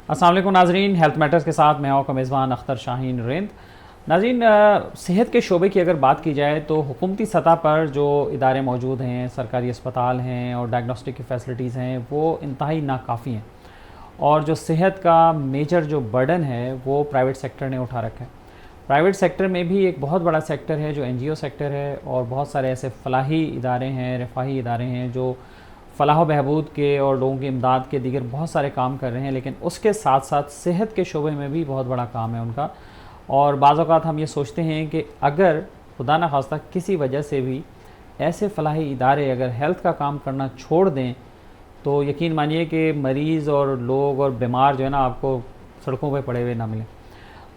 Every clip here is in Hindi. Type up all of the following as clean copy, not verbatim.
अस्सलाम वालेकुम नाजरीन, हेल्थ मैटर्स के साथ मैं आपका मेज़बान अख्तर शाहीन रेंद। नाजरीन, सेहत के शोबे की अगर बात की जाए तो हुकूमती सतह पर जो इदारे मौजूद हैं, सरकारी अस्पताल हैं और डायग्नोस्टिक की फ़ैसिलिटीज़ हैं, वो इंतहाई नाकाफ़ी हैं। और जो सेहत का मेजर जो बर्डन है वो प्राइवेट सेक्टर ने उठा रखा है। प्राइवेट सेक्टर में भी एक बहुत बड़ा सेक्टर है जो एनजीओ सेक्टर है, और बहुत सारे ऐसे फलाही इदारे हैं, रफ़ाही इदारे हैं जो फ़लाह बहबूद के और लोगों की इमदाद के दीगर बहुत सारे काम कर रहे हैं। लेकिन उसके साथ साथ सेहत के शोबे में भी बहुत बड़ा काम है उनका। और बाज़ औक़ात हम ये सोचते हैं कि अगर खुदा न खास्ता किसी वजह से भी ऐसे फलाही इदारे अगर हेल्थ का काम करना छोड़ दें तो यकीन मानिए कि मरीज़ और लोग और बीमार जो है ना, आपको सड़कों पे पड़े हुए ना मिलें।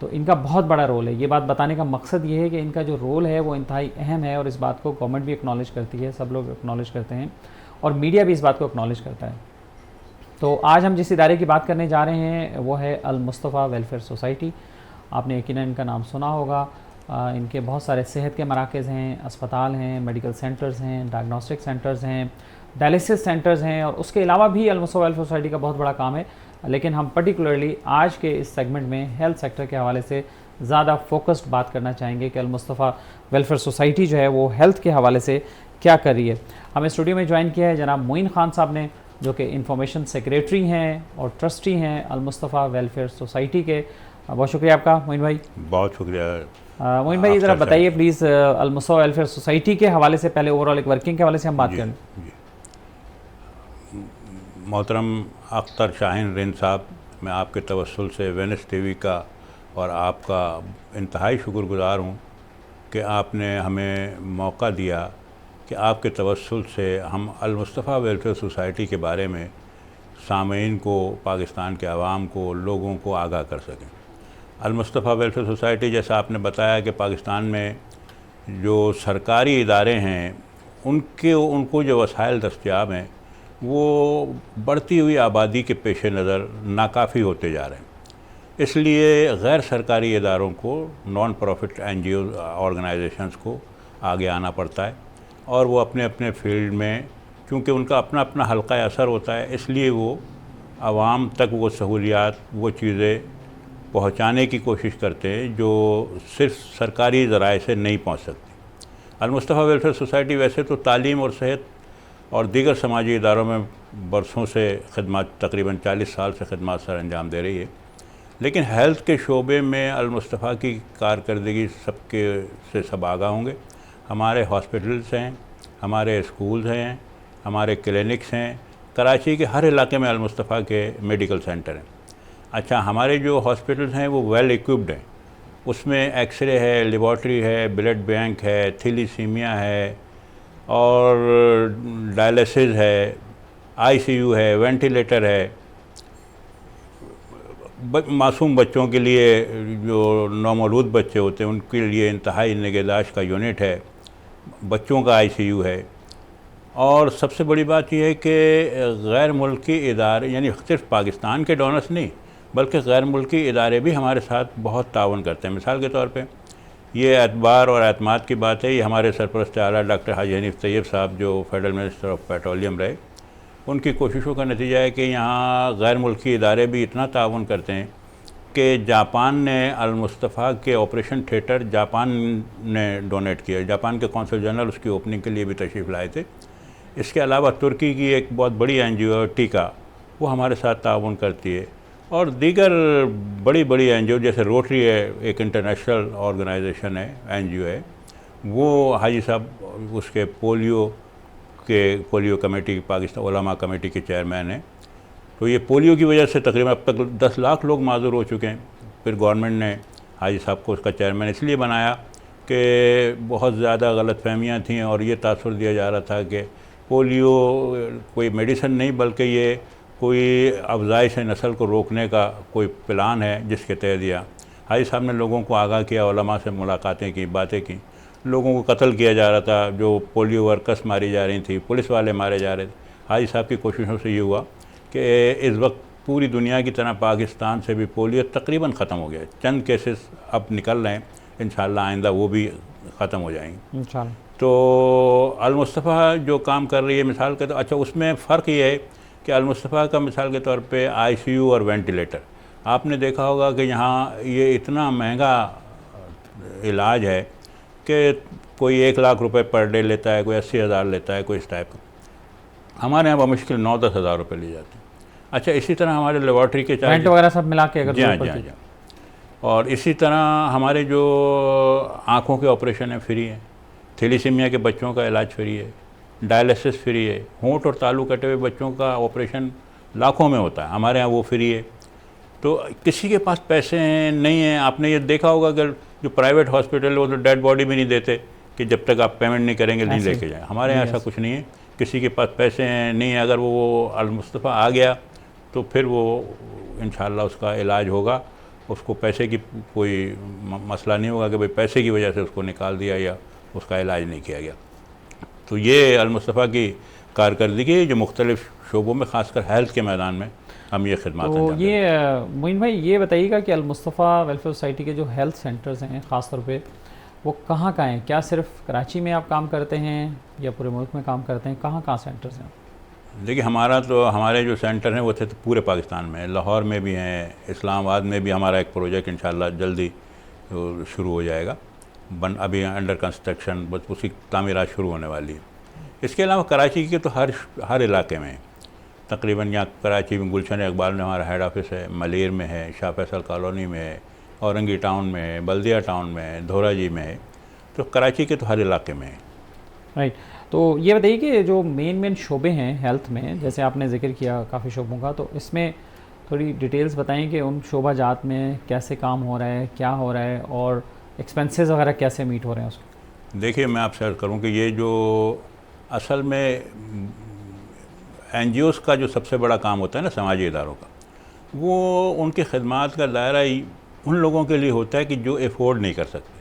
तो इनका बहुत बड़ा रोल है। ये बात बताने का मकसद ये है कि इनका जो रोल है वो इंतहाई अहम है, और इस बात को गवर्नमेंट भी एक्नॉलेज करती है, सब लोग एक्नॉलेज करते हैं, और मीडिया भी इस बात को एक्नॉलेज करता है। तो आज हम जिस इदारे की बात करने जा रहे हैं वो है अल मुस्तफ़ा वेलफेयर सोसाइटी। आपने यकीनन इनका नाम सुना होगा। इनके बहुत सारे सेहत के मराकज़ हैं, अस्पताल हैं, मेडिकल सेंटर्स हैं, डायग्नोस्टिक सेंटर्स हैं, डायलिसिस सेंटर्स हैं, और उसके अलावा भी अल मुस्तफ़ा वेलफेयर सोसाइटी का बहुत बड़ा काम है। लेकिन हम पर्टिकुलरली आज के इस सेगमेंट में हेल्थ सेक्टर के हवाले से ज़्यादा फोकस्ड बात करना चाहेंगे कि अल मुस्तफ़ा वेलफेयर सोसाइटी जो है वो हेल्थ के हवाले से क्या कर रही है। हमें स्टूडियो में ज्वाइन किया है जनाब मोइन खान साहब ने, जो कि इंफॉर्मेशन सेक्रेटरी हैं और ट्रस्टी हैं अल मुस्तफ़ा वेलफेयर सोसाइटी के। बहुत शुक्रिया आपका मोइन भाई। बहुत शुक्रिया। मोइन भाई, ज़रा बताइए please, Al Mustafa welfare society के हवाले से पहले ओवरऑल एक वर्किंग के हवाले से हम बात करें। मोहतरम अख्तर शाहीन रेंद साहब, मैं आपके तवस्सुल से वेनिस टीवी का और आपका इंतहाई शुक्रगुज़ार हूँ कि आपने हमें मौका दिया कि आपके तवस्सुल से हम अल मुस्तफ़ा वेलफेयर सोसाइटी के बारे में सामीन को, पाकिस्तान के अवाम को, लोगों को आगाह कर सकें। अल मुस्तफ़ा वेलफेयर सोसाइटी, जैसा आपने बताया कि पाकिस्तान में जो सरकारी इदारे हैं उनको जो वसाइल दस्तयाब हैं वो बढ़ती हुई आबादी के पेश नज़र नाकाफ़ी होते जा रहे हैं। इसलिए गैर सरकारी इदारों को, नॉन प्रॉफिट एनजीओ ऑर्गेनाइजेशंस को आगे आना पड़ता है, और वो अपने अपने फील्ड में, क्योंकि उनका अपना अपना हल्का असर होता है, इसलिए वो आवाम तक वो सहूलियात, वो चीज़ें पहुँचाने की कोशिश करते हैं जो सिर्फ सरकारी ज़राए से नहीं पहुँच सकती। अल मुस्तफ़ा वेलफेयर सोसाइटी वैसे तो तालीम और सेहत और दीगर समाजी इदारों में बरसों से खिदमत, तकरीबन 40 साल से खिदमत सर अंजाम दे रही है, लेकिन हेल्थ के शोबे में अल मुस्तफ़ा की कारकर्दगी सबके से सब आगाह होंगे। हमारे हॉस्पिटल्स हैं, हमारे स्कूल्स हैं, हमारे क्लिनिक्स हैं, कराची के हर इलाके में अल मुस्तफ़ा के मेडिकल सेंटर हैं। अच्छा, हमारे जो हॉस्पिटल्स हैं वो वेल इक्विप्ड हैं, उसमें एक्सरे है, लेबॉर्ट्री है, ब्लड बैंक है, थैलेसीमिया है, और डायलिसिस है, आईसीयू है, वेंटिलेटर है। मासूम बच्चों के लिए, जो नौमौलूद बच्चे होते हैं उनके लिए इंतहाई निगहदाश्त का यूनिट है, बच्चों का आईसीयू है। और सबसे बड़ी बात यह है कि गैर मुल्की इदारे, यानी सिर्फ पाकिस्तान के डोनर्स नहीं बल्कि गैर मुल्की इदारे भी हमारे साथ बहुत ताउन करते हैं। मिसाल के तौर पे ये एतबार और एतमाद की बात है, ये हमारे सरपरस्त आला डॉक्टर हाजी हनीफ तैयब साहब जो फेडरल मिनिस्टर ऑफ पेट्रोलियम रहे, उनकी कोशिशों का नतीजा है कि यहाँ गैर मुल्की इदारे भी इतना ताउन करते हैं कि जापान ने अल मुस्तफ़ा के ऑपरेशन थिएटर जापान ने डोनेट किया। जापान के कौंसल जनरल उसकी ओपनिंग के लिए भी तशरीफ़ लाए थे। इसके अलावा तुर्की की एक बहुत बड़ी एनजीओ टीका, वो हमारे साथ ताउन करती है, और दीगर बड़ी बड़ी एनजीओ जैसे रोटरी है, एक इंटरनेशनल ऑर्गेनाइजेशन है, एनजीओ है, वो हाजी साहब उसके पोलियो कमेटी, पाकिस्तान उलमा कमेटी के चेयरमैन हैं। तो ये पोलियो की वजह से तकरीबन अब तक 10 लाख लोग माजूर हो चुके हैं। फिर गवर्नमेंट ने हाजी साहब को उसका चेयरमैन इसलिए बनाया कि बहुत ज़्यादा गलतफहमियाँ थीं और ये तासुर दिया जा रहा था कि पोलियो कोई मेडिसिन नहीं बल्कि ये कोई अफजाइश नस्ल को रोकने का कोई प्लान है, जिसके तहत यह हाजी साहब ने लोगों को आगाह किया, उलमा से मुलाकातें की, बातें की। लोगों को कत्ल किया जा रहा था, जो पोलियो वर्कर्स मारी जा रही थी, पुलिस वाले मारे जा रहे थे। हाजी साहब की कोशिशों से ये हुआ कि इस वक्त पूरी दुनिया की तरह पाकिस्तान से भी पोलियो तकरीबन ख़त्म हो गया है। चंद केसेस अब निकल रहे हैं, इंशाअल्लाह आइंदा वो भी ख़त्म हो जाएंगे इंशाअल्लाह। तो अल मुस्तफ़ा जो काम कर रही है, मिसाल के तो अच्छा उसमें फ़र्क ये है कि अल मुस्तफ़ा का मिसाल के तौर पे आईसीयू और वेंटिलेटर, आपने देखा होगा कि यहाँ ये इतना महंगा इलाज है कि कोई 1 लाख रुपए पर डे लेता है, कोई 80,000 लेता है, कोई इस टाइप का। हमारे यहाँ बमुश्किल 9-10 हज़ार रुपये लिए जाते हैं। अच्छा, इसी तरह हमारे लेबॉर्ट्री के रेंट वगैरह सब मिला के अगर जी हाँ, और इसी तरह हमारे जो आँखों के ऑपरेशन है फ्री है, थैलेसीमिया के बच्चों का इलाज फ्री है, डायलिसिस फ्री है, होंठ और तालू कटे हुए बच्चों का ऑपरेशन लाखों में होता है, हमारे यहाँ वो फ्री है। तो किसी के पास पैसे हैं नहीं हैं, आपने ये देखा होगा अगर जो प्राइवेट हॉस्पिटल वो तो डेड बॉडी भी नहीं देते कि जब तक आप पेमेंट नहीं करेंगे नहीं लेके जाएं। हमारे यहाँ ऐसा कुछ नहीं है, किसी के पास पैसे हैं नहीं है, अगर वो अल-मुस्तफ़ा आ गया तो फिर वो इंशाअल्लाह उसका इलाज होगा, उसको पैसे की कोई मसला नहीं होगा कि भाई पैसे की वजह से उसको निकाल दिया या उसका इलाज नहीं किया गया। तो ये अल-मुस्तफ़ा की कारकर्दगी जो मुख्तलिफ़ शोबों में ख़ासकर हेल्थ के मैदान में हम ये खिदमत तो ये मोइन भाई ये बताइएगा कि अल-मुस्तफ़ा वेलफेयर सोसाइटी के जो हेल्थ सेंटर्स हैं ख़ास तौर पे वो कहाँ हैं? क्या सिर्फ कराची में आप काम करते हैं या पूरे मुल्क में काम करते हैं? कहाँ सेंटर्स हैं? देखिए, हमारे जो सेंटर हैं वो थे तो पूरे पाकिस्तान में, लाहौर में भी हैं, इस्लामाबाद में भी हमारा एक प्रोजेक्ट इंशाल्लाह जल्दी शुरू हो जाएगा, अभी अंडर कंस्ट्रक्शन, बस उसकी तामीरात शुरू होने वाली है। इसके अलावा कराची के तो हर इलाके में तकरीबन, यहाँ कराची में गुलशन इकबाल में हमारा हेड ऑफिस है, मलेर में है, शाह फैसल कॉलोनी में है, औरंगी टाउन में है, बल्दिया टाउन में है, धोराजी में है, तो कराची के तो हर इलाके में है। राइट। तो ये बताइए कि जो मेन शोबे हैं हेल्थ में, जैसे आपने जिक्र किया काफ़ी शोबों का, तो इसमें थोड़ी डिटेल्स बताएं कि उन शोबा जात में कैसे काम हो रहा है, क्या हो रहा है और एक्सपेंसेस वगैरह कैसे मीट हो रहे हैं उसको। देखिए, मैं आपसे अर्ज़ करूँ कि ये जो असल में NGOs का जो सबसे बड़ा काम होता है ना समाजी इदारों का, वो उनकी खिदमात का दायरा ही उन लोगों के लिए होता है कि जो अफोर्ड नहीं कर सकते।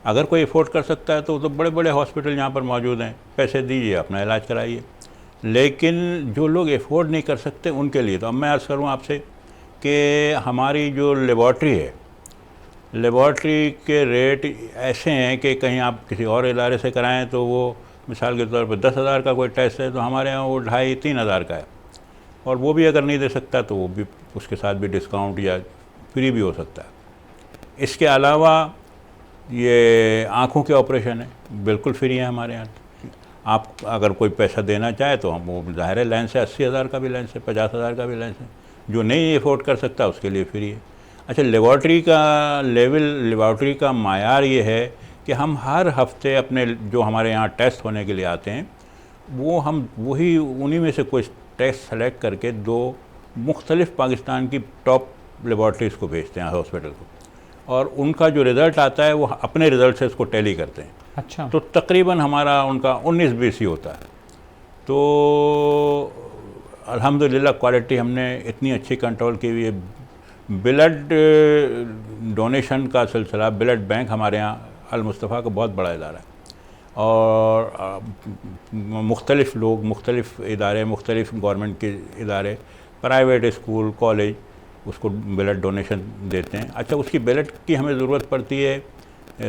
अगर कोई अफोर्ड कर सकता है तो बड़े बड़े हॉस्पिटल यहाँ पर मौजूद हैं, पैसे दीजिए, अपना इलाज कराइए। लेकिन जो लोग अफोर्ड नहीं कर सकते उनके लिए, तो अब मैं अर्ज़ करूँ आपसे कि हमारी जो लेबॉर्ट्री है, लेबॉर्ट्री के रेट ऐसे हैं कि कहीं आप किसी और इदारे से कराएं तो वो मिसाल के तौर पर 10,000 का कोई टेस्ट है तो हमारे यहाँ वो 2,500-3 हज़ार का है, और वो भी अगर नहीं दे सकता तो वो भी उसके साथ भी डिस्काउंट या फ्री भी हो सकता है। इसके अलावा ये आँखों के ऑपरेशन है, बिल्कुल फ्री है हमारे यहाँ। आप अगर कोई पैसा देना चाहे तो हम वो ज़ाहिर है लेंस है, 80,000 का भी लेंस है, 50,000 का भी लेंस है, जो नहीं अफोर्ड कर सकता उसके लिए फ्री है। अच्छा, लेबॉर्ट्री का मायार ये है कि हम हर हफ्ते अपने जो हमारे यहाँ टेस्ट होने के लिए आते हैं वो हम उन्हीं में से कुछ टेस्ट सेलेक्ट करके 2 मुख्तलिफ़ पाकिस्तान की टॉप लेबॉर्ट्रीज़ को भेजते हैं हॉस्पिटल को, और उनका जो रिज़ल्ट आता है वो अपने रिज़ल्ट से उसको टैली करते हैं। अच्छा। तो तकरीबन हमारा उनका 19-20 ही होता है। तो अल्हम्दुलिल्लाह क्वालिटी हमने इतनी अच्छी कंट्रोल की हुई है। ब्लड डोनेशन का सिलसिला, ब्लड बैंक हमारे यहाँ अल-मुस्तफ़ा का बहुत बड़ा इदारा है, और मुख्तलिफ़ लोग, मुख्तलिफ़ इदारे, मुख्तलिफ़ गवर्नमेंट के इदारे, प्राइवेट स्कूल, कॉलेज उसको ब्लड डोनेशन देते हैं। अच्छा, उसकी ब्लड की हमें ज़रूरत पड़ती है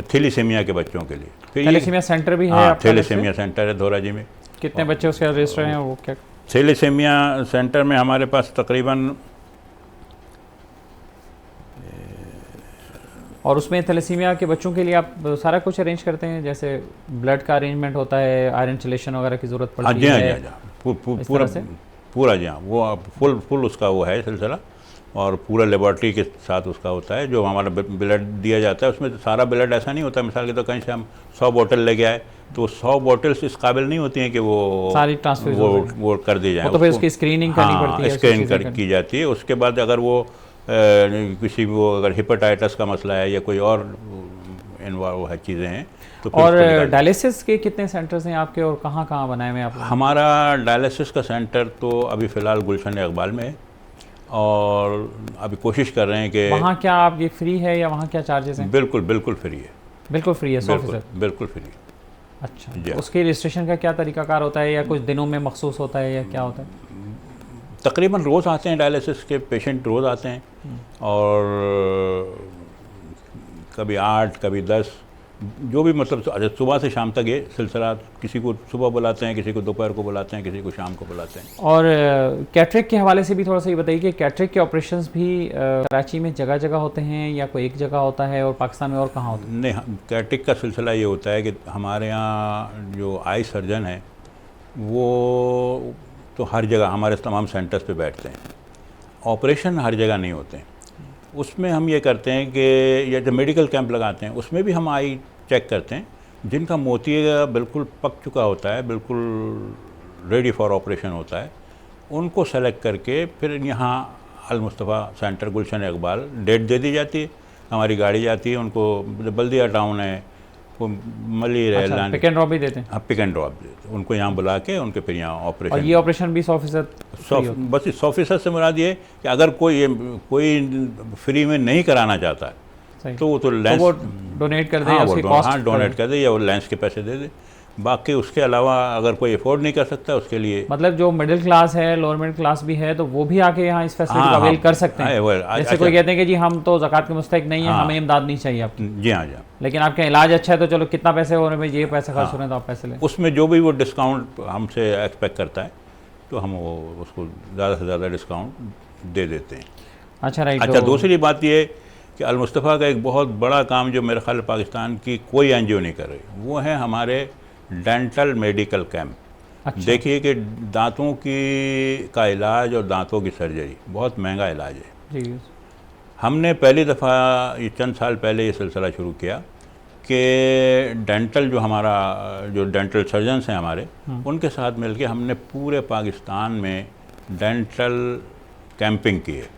थैलेसीमिया के बच्चों के लिए। फिर थैलेसीमिया सेंटर भी है? हाँ, थैलेसीमिया सेंटर है धोराजी में। कितने बच्चे उसके रजिस्टर हैं वो क्या? थैलेसीमिया सेंटर में हमारे पास तकरीबन, और उसमें थैलेसीमिया के बच्चों के लिए आप सारा कुछ अरेंज करते हैं, जैसे ब्लड का अरेंजमेंट होता है, आयरन चिलेशन वगैरह की ज़रूरत पड़ती है? जी हाँ, पूरा जी हाँ, वो फुल उसका वो है सिलसिला, और पूरा लेबॉर्ट्री के साथ उसका होता है। जो हमारा ब्लड दिया जाता है उसमें तो सारा ब्लड ऐसा नहीं होता, मिसाल के तो कहीं से हम 100 बोतल लेके आए तो 100 बोतल्स इस काबिल नहीं होती हैं कि वो सारी ट्रांसफ्यूज वो कर दी जाए। तो फिर उसकी स्क्रीनिंग करनी पड़ती है, स्क्रीनिंग की जाती है। उसके बाद अगर वो किसी वो अगर हेपेटाइटिस का मसला है या कोई और इन्वॉल्व है चीज़ें हैं तो। और डायलिसिस के कितने सेंटर्स हैं आपके और कहाँ कहाँ बनाए हुए हैं आप? हमारा डायलिसिस का सेंटर तो अभी फ़िलहाल गुलशन इकबाल में है, और अभी कोशिश कर रहे हैं कि वहाँ क्या आप ये फ्री है या वहाँ क्या चार्जेस हैं? बिल्कुल फ्री है। बिल्कुल फ्री है? 100%? बिल्कुल फ्री। अच्छा, तो उसके रजिस्ट्रेशन का क्या तरीकाकार होता है, या कुछ दिनों में मखसूस होता है, या क्या होता है? तकरीबन रोज़ आते हैं डायलिसिस के पेशेंट, रोज़ आते हैं, और कभी 8 कभी 10 जो भी मतलब अच्छा सुबह से शाम तक ये सिलसिला, किसी को सुबह बुलाते हैं, किसी को दोपहर को बुलाते हैं, किसी को शाम को बुलाते हैं। और कैटरेक्ट के हवाले से भी थोड़ा सा ये बताइए कि कैटरेक्ट के ऑपरेशंस भी कराची में जगह जगह होते हैं या कोई एक जगह होता है, और पाकिस्तान में और कहाँ होता है? नहीं, कैटरेक्ट का सिलसिला ये होता है कि हमारे यहाँ जो आई सर्जन है वो तो हर जगह हमारे तमाम सेंटर्स पे बैठते हैं, ऑपरेशन हर जगह नहीं होते हैं। उसमें हम ये करते हैं कि या जब मेडिकल कैंप लगाते हैं उसमें भी हम आई चेक करते हैं, जिनका मोतिया बिल्कुल पक चुका होता है, बिल्कुल रेडी फॉर ऑपरेशन होता है, उनको सेलेक्ट करके फिर यहाँ अल मुस्तफ़ा सेंटर गुलशन इकबाल डेट दे दी जाती है, हमारी गाड़ी जाती है उनको, बल्दिया टाउन है वो मली अच्छा, पिक एंड ड्रॉप भी देते हैं? हाँ, पिक एंड ड्रॉप देते हैं, उनको यहाँ बुला के उनके फिर यहाँ ऑपरेशन। और ये ऑपरेशन भी 100% बस 100% से मुराद ये कि अगर कोई फ्री में नहीं कराना चाहता है तो वो तो लेंस वो डोनेट कर दे, हाँ, उसकी कॉस्ट डोनेट कर दे या वो लेंस के पैसे दे दे। बाकी उसके अलावा अगर कोई अफोर्ड नहीं कर सकता उसके लिए, मतलब जो मिडिल क्लास है, लोअर मिडिल क्लास भी है, तो वो भी आके यहाँ इस फैसिलिटी को अवेल कर सकते हैं। जैसे कोई कहते हैं कि जी हम तो ज़कात के मुस्तहिक नहीं है, हमें इमदाद नहीं चाहिए आपकी। जी हाँ, लेकिन आपका इलाज अच्छा है तो चलो कितना पैसे हो रहे हैं, ये पैसे खर्च हो रहे हैं तो आप पैसे लें। उसमें जो भी वो डिस्काउंट हमसे एक्सपेक्ट करता है तो हम वो उसको ज़्यादा से ज़्यादा डिस्काउंट दे देते हैं। अच्छा, राइट। अच्छा, दूसरी बात ये कि अल मुस्तफ़ा का एक बहुत बड़ा काम जो मेरे ख्याल पाकिस्तान की कोई एनजीओ नहीं कर रही, वो है हमारे डेंटल मेडिकल कैंप। अच्छा। देखिए कि दांतों का इलाज और दांतों की सर्जरी बहुत महंगा इलाज है जी। हमने पहली दफ़ा ये चंद साल पहले ये सिलसिला शुरू किया कि डेंटल जो डेंटल सर्जन्स हैं हमारे, उनके साथ मिलके हमने पूरे पाकिस्तान में डेंटल कैंपिंग की है।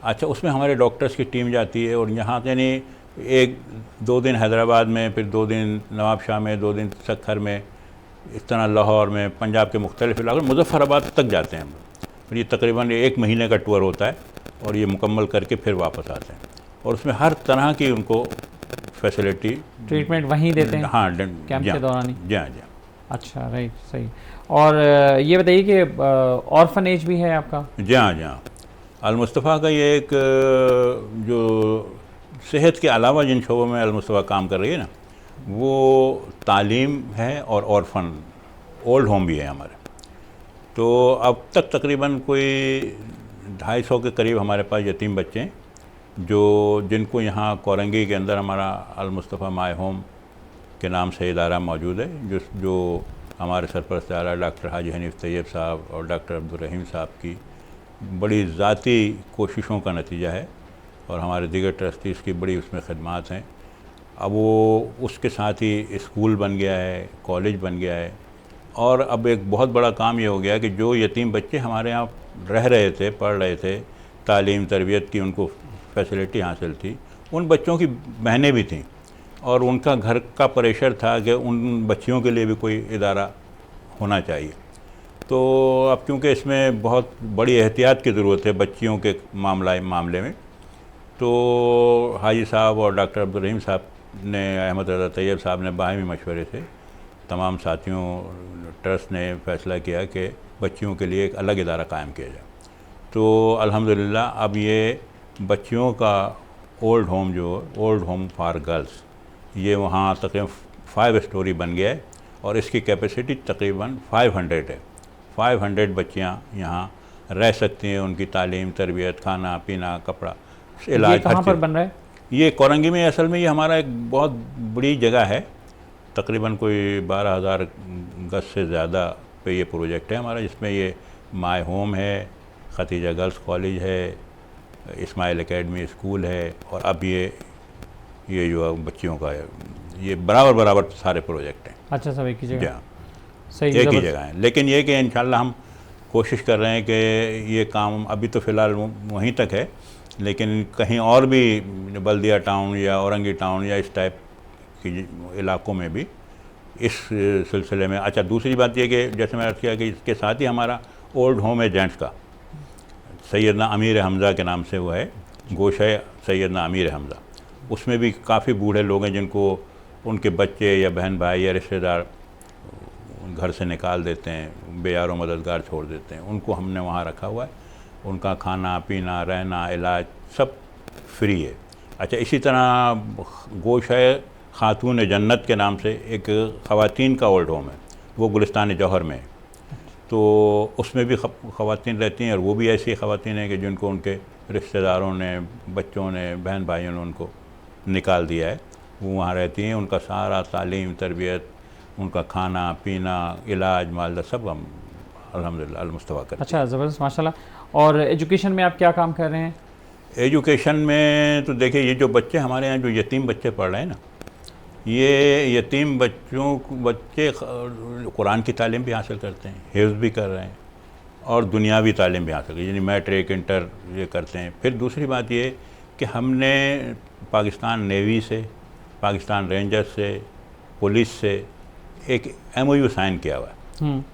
अच्छा, उसमें हमारे डॉक्टर्स की टीम जाती है और यहाँ यानी 1-2 दिन हैदराबाद में, फिर 2 दिन नवाबशाह में, 2 दिन सखर में, इस तरह लाहौर में, पंजाब के मुख्तलिफ इलाकों, मुजफ्फराबाद तक जाते हैं हम। फिर ये तकरीबन 1 महीने का टूर होता है और ये मुकम्मल करके फिर वापस आते हैं, और उसमें हर तरह की उनको फैसिलिटी, ट्रीटमेंट वहीं देते हैं? हाँ, कैंप के दौरान ही? जी हाँ। अच्छा, राइट, सही। और ये बताइए कि ऑर्फनेज भी है आपका? जी हाँ। अल मुस्तफ़ा का ये एक जो सेहत के अलावा जिन शोबों में अल मुस्तफ़ा काम कर रही है ना, वो तालीम है और ऑर्फन ओल्ड होम भी है हमारे। तो अब तक तकरीबन कोई 250 के करीब हमारे पास यतीम बच्चे हैं जिनको यहाँ कोरंगी के अंदर हमारा अल मुस्तफ़ा माय होम के नाम से इदारा मौजूद है, जो हमारे सरपरस्त आला डॉक्टर हाजी हनीफ तैयब साहब और डॉक्टर अब्दुल रहीम साहब की बड़ी ज़ाती कोशिशों का नतीजा है, और हमारे दीगर ट्रस्टीज़ की बड़ी उसमें खदमात हैं। अब वो उसके साथ ही स्कूल बन गया है, कॉलेज बन गया है, और अब एक बहुत बड़ा काम ये हो गया कि जो यतीम बच्चे हमारे यहाँ रह रहे थे, पढ़ रहे थे, तालीम तरबियत की उनको फैसिलिटी हासिल थी, उन बच्चों की बहनें भी थीं और उनका घर का प्रेशर था कि उन बच्चियों के लिए भी कोई इदारा होना चाहिए। तो अब क्योंकि इसमें बहुत बड़ी एहतियात की ज़रूरत है बच्चियों के मामले में, तो हाजी साहब और डॉक्टर अब्दुल रहीम साहब ने, अहमद रज़ा तैयब साहब ने बाहमी मशवरे से तमाम साथियों ट्रस्ट ने फ़ैसला किया कि बच्चियों के लिए एक अलग इदारा कायम किया जाए। तो अल्हम्दुलिल्लाह अब ये बच्चियों का ओल्ड होम फॉर गर्ल्स, ये वहाँ तकरीबन 5 स्टोरी बन गया है और इसकी कैपेसिटी तकरीबन 500 है। 500 बच्चियाँ यहाँ रह सकती हैं, उनकी तालीम, तरबियत, खाना पीना, कपड़ा, इलाज। ये कहाँ पर बन रहा है? ये कोरंगी में, असल में ये हमारा एक बहुत बड़ी जगह है, तकरीबन कोई 12,000 गज से ज़्यादा पे ये प्रोजेक्ट है हमारा, जिसमें ये माय होम है, खतीजा गर्ल्स कॉलेज है, इस्माइल एकेडमी स्कूल है, और अब ये जो बच्चियों का है, ये बराबर सारे प्रोजेक्ट हैं। अच्छा, सब एक ही जगह? सही, एक ही जगह है। लेकिन ये कि इंशाल्लाह हम कोशिश कर रहे हैं कि ये काम अभी तो फ़िलहाल वहीं तक है, लेकिन कहीं और भी बल्दिया टाउन या औरंगी टाउन या इस टाइप के इलाकों में भी इस सिलसिले में। अच्छा, दूसरी बात यह कि जैसे मैंने अर्ज़ किया कि इसके साथ ही हमारा ओल्ड होम है जेंट्स का, सैयदना अमीर हमज़ा के नाम से वो है, गोशा सैयदना अमीर हमज़ा। उसमें भी काफ़ी बूढ़े लोग हैं जिनको उनके बच्चे या बहन भाई या रिश्तेदार घर से निकाल देते हैं, बेयारो मददगार छोड़ देते हैं, उनको हमने वहाँ रखा हुआ है। उनका खाना पीना, रहना, इलाज सब फ्री है। अच्छा, इसी तरह गोशा खातून जन्नत के नाम से एक ख़वातीन का ओल्ड होम है, वो गुलिस्तान जौहर में है। तो उसमें भी ख़वातीन रहती हैं, और वो भी ऐसी ख़वातीन हैं कि जिनको उनके रिश्तेदारों ने, बच्चों ने, बहन भाइयों ने उनको निकाल दिया है। वो वहाँ रहती हैं, उनका सारा तालीम, तरबियत, उनका खाना पीना, इलाज, मालदा सब हम अल्हम्दुलिल्लाह अल-मुस्तफ़ा करते हैं। अच्छा, ज़बरदस्त, माशाल्लाह। और एजुकेशन में आप क्या काम कर रहे हैं? एजुकेशन में तो देखिए, ये जो बच्चे हमारे यहाँ जो यतीम बच्चे पढ़ रहे हैं ना, ये यतीम बच्चे कुरान की तालीम भी हासिल करते हैं, हिफ्ज़ भी कर रहे हैं, और दुनियावी तालीम भी हासिल, यानी मैट्रिक, इंटर ये करते हैं। फिर दूसरी बात ये कि हमने पाकिस्तान नेवी से, पाकिस्तान रेंजर्स से, पुलिस से एक MOU साइन किया हुआ है।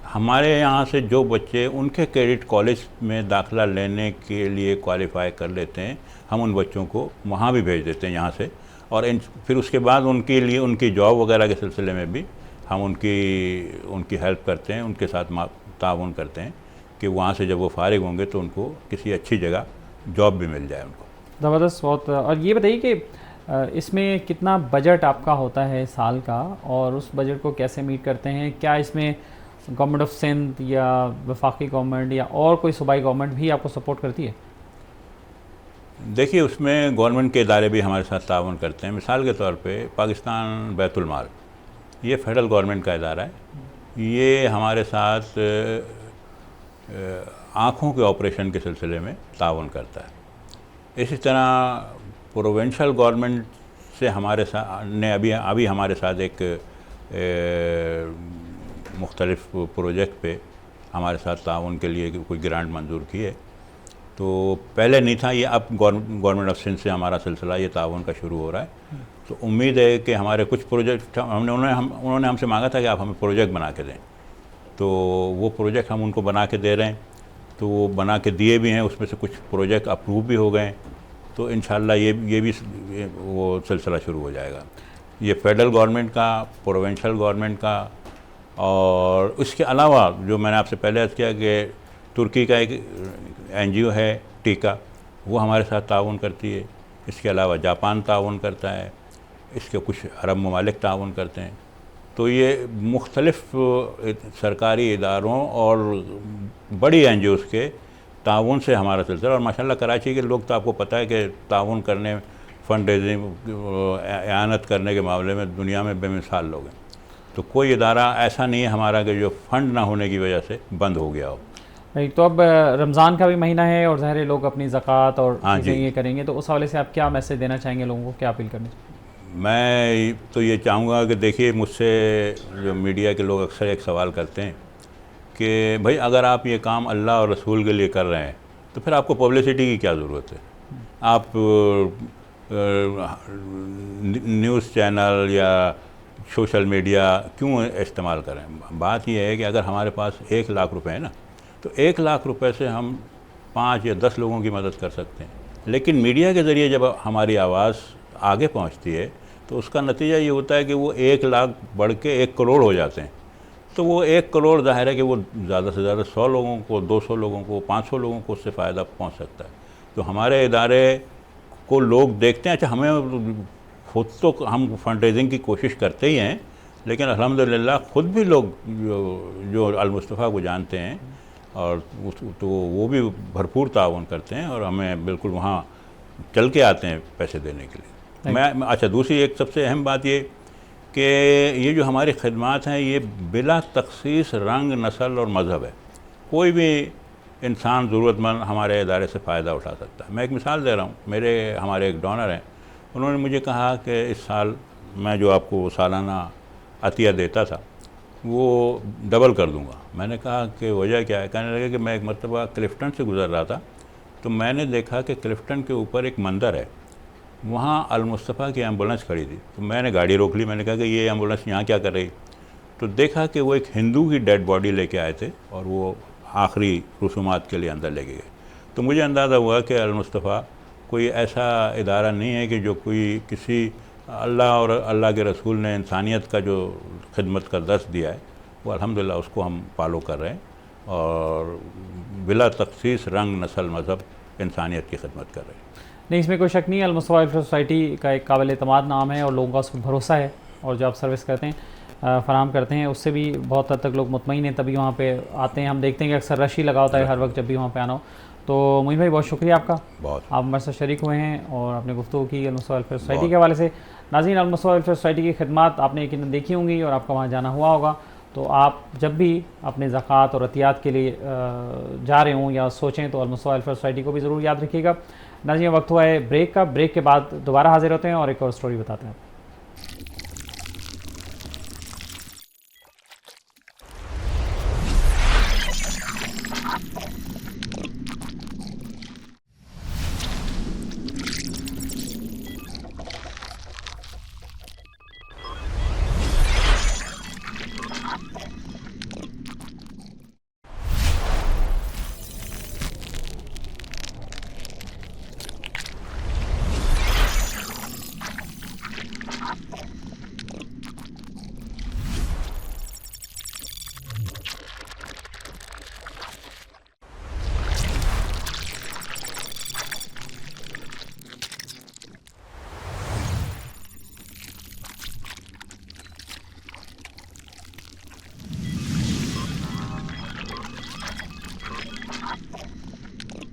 हमारे यहाँ से जो बच्चे उनके क्रेडिट कॉलेज में दाखिला लेने के लिए क्वालिफाई कर लेते हैं, हम उन बच्चों को वहाँ भी भेज देते हैं यहाँ से, और फिर उसके बाद उनके लिए उनकी जॉब वगैरह के सिलसिले में भी हम उनकी हेल्प करते हैं, उनके साथ ताउन करते हैं कि वहाँ से जब वो फारिग होंगे तो उनको किसी अच्छी जगह जॉब भी मिल जाए उनको। ज़बरदस्त, बहुत। और ये बताइए कि इसमें कितना बजट आपका होता है साल का, और उस बजट को कैसे मीट करते हैं? क्या इसमें गवर्नमेंट ऑफ सिंध या वफाकी गवर्नमेंट या और कोई सूबाई गवर्नमेंट भी आपको सपोर्ट करती है? देखिए, उसमें गवर्नमेंट के इदारे भी हमारे साथ ताउन करते हैं। मिसाल के तौर पे पाकिस्तान बैतुल माल, ये फेडरल गवर्नमेंट का इदारा है, ये हमारे साथ आँखों के ऑपरेशन के सिलसिले में ताउन करता है। इसी तरह प्रोविंशियल गवर्नमेंट से हमारे साथ ने अभी हमारे साथ एक मुख्तलिफ प्रोजेक्ट पे हमारे साथ ताउन के लिए कोई ग्रांट मंजूर की है। तो पहले नहीं था ये, अब गवर्नमेंट ऑफ सिंध से हमारा सिलसिला ये ताउन का शुरू हो रहा है। तो उम्मीद है कि हमारे कुछ प्रोजेक्ट उन्होंने हमसे मांगा था कि आप हमें प्रोजेक्ट बना के दें, तो वो प्रोजेक्ट हम उनको बना के दे रहे हैं। तो वो बना के दिए भी हैं, उसमें से कुछ प्रोजेक्ट अप्रूव भी हो गए। तो इंशाल्लाह ये भी वो सिलसिला शुरू हो जाएगा। ये फेडरल गवर्नमेंट का, प्रोविंशियल गवर्नमेंट का, और इसके अलावा जो मैंने आपसे पहले अर्ज़ किया कि तुर्की का एक NGO है टीका, वो हमारे साथ ताउन करती है। इसके अलावा जापान ताउन करता है, इसके कुछ अरब ममालिक ताउन करते हैं। तो ये मुख्तलिफ सरकारी इदारों और बड़ी NGOs के ताउन से हमारा सिलसिला। और माशाल्लाह कराची के लोग तो आपको पता है कि ताउन करने, फ़ंड रेजिंग, एआनत करने के मामले में दुनिया में बेमिसाल लोग हैं। तो कोई इदारा ऐसा नहीं है हमारा कि जो फ़ंड ना होने की वजह से बंद हो गया हो। राइट। तो अब रमज़ान का भी महीना है और ज़ाहिर है लोग अपनी ज़कात और चीज़ें ये करेंगे, तो उस हवाले से आप क्या मैसेज देना चाहेंगे लोगों को, क्या अपील करनी चाहिए? मैं तो ये चाहूँगा कि देखिए, मुझसे जो मीडिया के लोग अक्सर एक सवाल करते हैं कि भाई अगर आप ये काम अल्लाह और रसूल के लिए कर रहे हैं तो फिर आपको पब्लिसिटी की क्या ज़रूरत है? आप न्यूज़ चैनल या सोशल मीडिया क्यों इस्तेमाल करें? बात यह है कि अगर हमारे पास 1 लाख रुपए है ना, तो 1 लाख रुपए से हम 5 या 10 लोगों की मदद कर सकते हैं। लेकिन मीडिया के ज़रिए जब हमारी आवाज़ आगे पहुंचती है तो उसका नतीजा ये होता है कि वो 1 लाख बढ़ के 1 करोड़ हो जाते हैं। तो वो 1 करोड़ ज़ाहिर है कि वो ज़्यादा से ज़्यादा 100 लोगों को, 200 लोगों को, 500 लोगों को उससे फ़ायदा पहुंच सकता है। तो हमारे इदारे को लोग देखते हैं। अच्छा, हमें खुद तो हम फंड रेजिंग की कोशिश करते ही हैं, लेकिन अल्हम्दुलिल्लाह खुद भी लोग जो अल-मुस्तफ़ा को जानते हैं और तो वो भी भरपूर ताउन करते हैं और हमें बिल्कुल वहाँ चल के आते हैं पैसे देने के लिए। अच्छा, दूसरी एक सबसे अहम बात ये कि ये जो हमारी खिदमात हैं ये बिला तखसीस रंग, नस्ल और मज़हब है। कोई भी इंसान ज़रूरतमंद हमारे इदारे से फ़ायदा उठा सकता है। मैं एक मिसाल दे रहा हूँ। हमारे एक डोनर हैं, उन्होंने मुझे कहा कि इस साल मैं जो आपको सालाना अतिया देता था वो डबल कर दूंगा। मैंने कहा कि वजह क्या है? कहने लगे कि मैं एक मरतबा क्लिफ्टन से गुज़र रहा था तो मैंने देखा कि क्लिफ्टन के ऊपर एक मंदिर है, वहाँ अल-मुस्तफ़ा की एम्बुलेंस खड़ी थी। तो मैंने गाड़ी रोक ली। मैंने कहा कि ये एम्बुलेंस यहाँ क्या कर रही? तो देखा कि वो एक हिंदू की डेड बॉडी लेके आए थे और वो आखिरी रसूमात के लिए अंदर लेके गए। तो मुझे अंदाज़ा हुआ कि अल-मुस्तफ़ा कोई ऐसा इदारा नहीं है कि जो कोई किसी अल्लाह और अल्लाह के रसूल ने इंसानियत का जो खिदमत का दर्स दिया है वो अल्हम्दुलिल्लाह उसको हम फॉलो कर रहे हैं और बिला तखसीस रंग, नस्ल, मज़हब इंसानियत की खिदमत कर रहे हैं। नहीं, इसमें कोई शक नहीं है, अल-मुस्तफ़ा वेलफेयर सोसाइटी का एक काबिल एतमाद नाम है और लोगों का उस पर भरोसा है, और जो आप सर्विस करते हैं, फ़राहम करते हैं, उससे भी बहुत हद तक लोग मुतमईन हैं, तभी वहाँ पे आते हैं। हम देखते हैं कि अक्सर रश ही लगा होता है हर वक्त जब भी वहाँ पे आना हो। तो मोइन भाई, बहुत शुक्रिया आपका, बहुत आप हमारे साथ शरीक हुए हैं और आपने गुफ्तगू की अल-मुस्तफ़ा वेलफेयर सोसाइटी बहुत के हवाले से। नाज़रीन, अल-मुस्तफ़ा वेलफेयर सोसाइटी की खिदमत आपने यकीनन देखी होंगी और आपका वहाँ जाना हुआ होगा। तो आप जब भी अपने ज़कात और अतियात के लिए जा रहे हों या सोचें, तो अल-मुस्तफ़ा वेलफेयर सोसाइटी को भी ज़रूर याद रखिएगा। नाज़रीन, वक्त हुआ है ब्रेक का, ब्रेक के बाद दोबारा हाज़िर होते हैं और एक और स्टोरी बताते हैं।